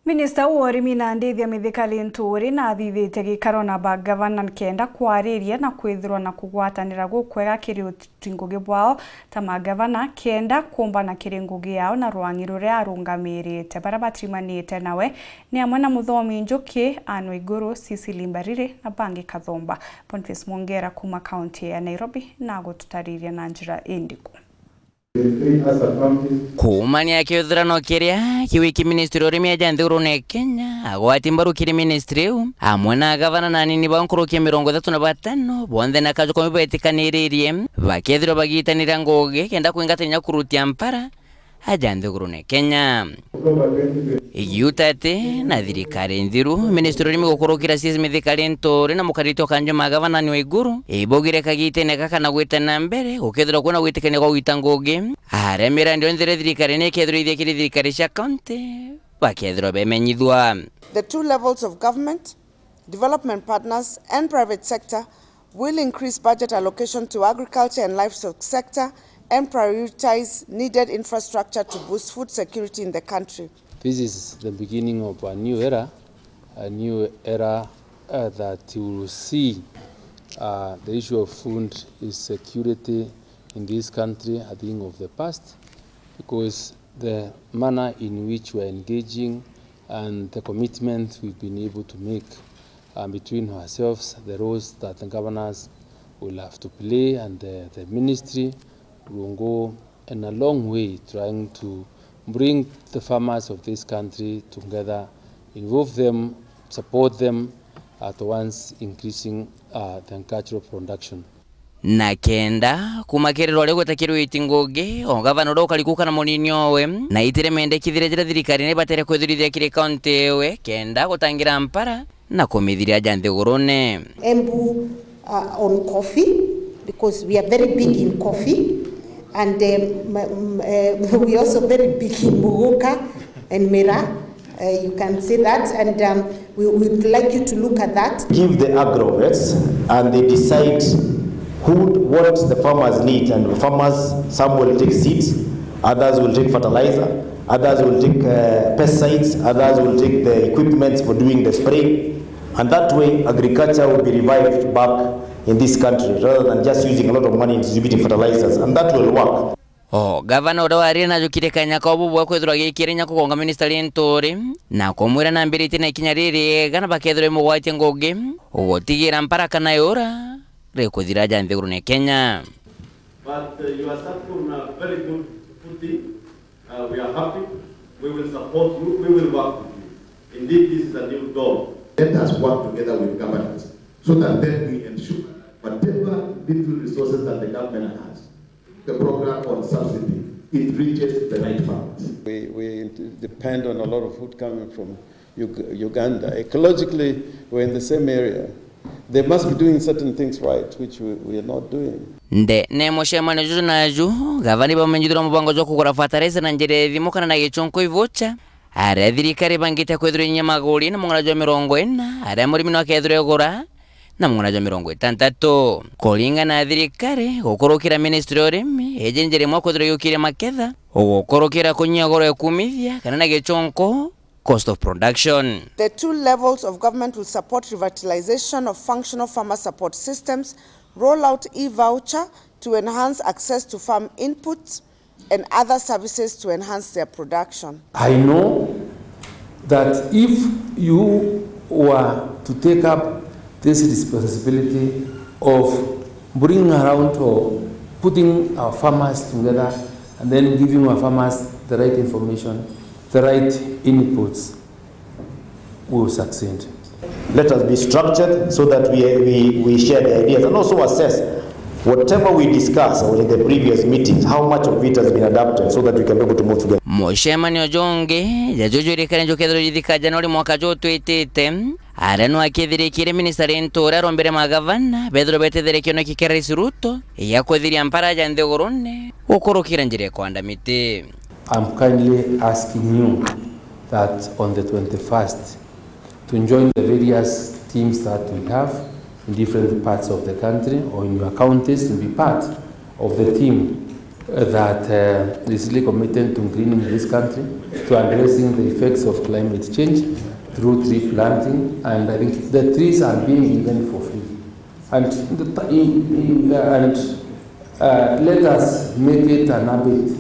Minister Uorimi na ndithia mithika Lîntûrî na athithite GIKARO na Mangabana kenda kwariria na kwithirwa na kugwatanira gukwega kiri utingugi bwao ta Mangabana kenda kumbana kiri ngugi yao na rwangi ruria arungamirite bara batrimanite nawe ni amwe na muthomi NJUKI WAIGURU MBARIRE na bangi Kathomba. Boniface Mwongera kuma kaunti ya Nairobi na gututariria na njira indiku. Kumania kithurano kiria kiwiki ministry urimi ya Nthurune Kenya agwati mbaru kiri ministry amwe na gavana na nini bankurukia 35 bonthe na kajo komi betikaniririe bakethiro bagitanira ngugi kenda kuingatanya kurutia mpara aja Nthurune Kenya igiutate na thirikari nthiru ministry urimi gukurukira cis mithikari Lîntûrî na mukarito kanjo magavana ni WAIGURU ibogire kagitene kaka na gwitana mbere ukethira kuna gwitikane kwa gwita ngugi aremera ndio nthire thirikari ni kethiro ithikiri thirikari cia county bakethiro bemenyithwa. The two levels of government, development partners and private sector will increase budget allocation to agriculture and livestock sector and prioritize needed infrastructure to boost food security in the country. This is the beginning of a new era that you will see the issue of food is security in this country a thing of the past, because the manner in which we are engaging and the commitment we've been able to make between ourselves, the roles that the governors will have to play and the ministry will go in a long way trying to bring the farmers of this country together, involve them, support them at once, increasing the agricultural production. Na kenda kumakiriro lego takirwe itingoge o gavana ro kalikuka na monini owe na itire mende kithire jira thirikari ne batere kwithirithia kiri county ewe kenda gutangira mpara na komithiria ja Nthigurune. Embu on coffee, because we are very big in coffee, and we also very big in Muguka and MERU. You can see that, and we would like you to look at that. Give the agro-vets and they decide what the farmers need, and farmers, some will take seeds, others will take fertilizer, others will take pesticides, others will take the equipment for doing the spray, and that way agriculture will be revived back in this country rather than just using a lot of money in distributing fertilizers, and that will work. Gavana odawaria na jukire kanya kwa bubu kwethura gikire nya kugonga minister Lîntûrî na komwira na mbirite na ikinya riri gana bakethura mugwati ngugi ugotigira mpara kana yora rekuthira ja Nthigurune Kenya. But you are starting on a very good footing. We are happy. We will support you. We will work with you. Indeed, this is a new dawn. Let us work together with governments so that then we ensure whatever little resources that the government has, the program on subsidy, it reaches the right farmers. We depend on a lot of food coming from Uganda. Ecologically, we're in the same area. They must be doing certain things right, which we are not doing. Nde ne moshemane juju na ju gavani bamenyidira mubango jo kugura fertilizer na njere thimo kana na gichonko ivocha are thirikari bangite kwithira nyamaguri na mungana jo 40 are murimi no akethire gura na mungana jo 60 kolinga na thirikari gukurukira ministry urimi ejenjere mwa kwithira yukire maketha gukurukira kunyagoro ekumithia kana na gichonko cost of production. The two levels of government will support revitalization of functional farmer support systems, roll out e-voucher to enhance access to farm inputs and other services to enhance their production. I know that if you were to take up this responsibility of bringing around or putting our farmers together and then giving our farmers the right information, the right inputs, will succeed. Let us be structured so that we share the ideas and also assess whatever we discuss or in the previous meetings, how much of it has been adapted so that we can be able to move together. Moshemani ojonge jajuju rikana jokethro jithika Januari mwaka jo twitite arano akithirikire minister Lîntûrî arombere magavana bethro betethire kiono kikera Ruto yakwithiria mpara ja Nthigurune ukurukira njire kwanda miti. I'm kindly asking you that on the 21st to join the various teams that we have in different parts of the country or in your counties to be part of the team that is really committed to greening this country, to addressing the effects of climate change through tree planting, and I think the trees are being given for free. And let us make it an habit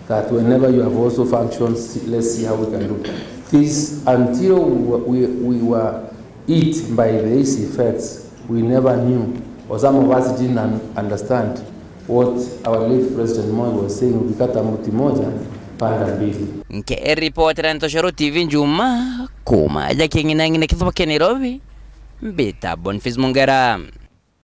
that whenever you have also functions, let's see how we can do this. Until we were hit by these effects, we never knew, or some of us didn't understand what our late President Moi was saying, ukikata mti moja, panda mbili. Nke reporter Antosharo TV Njuma, kuma, jaki ngina ngina kifa Nairobi, Beta Bonfils Mungara.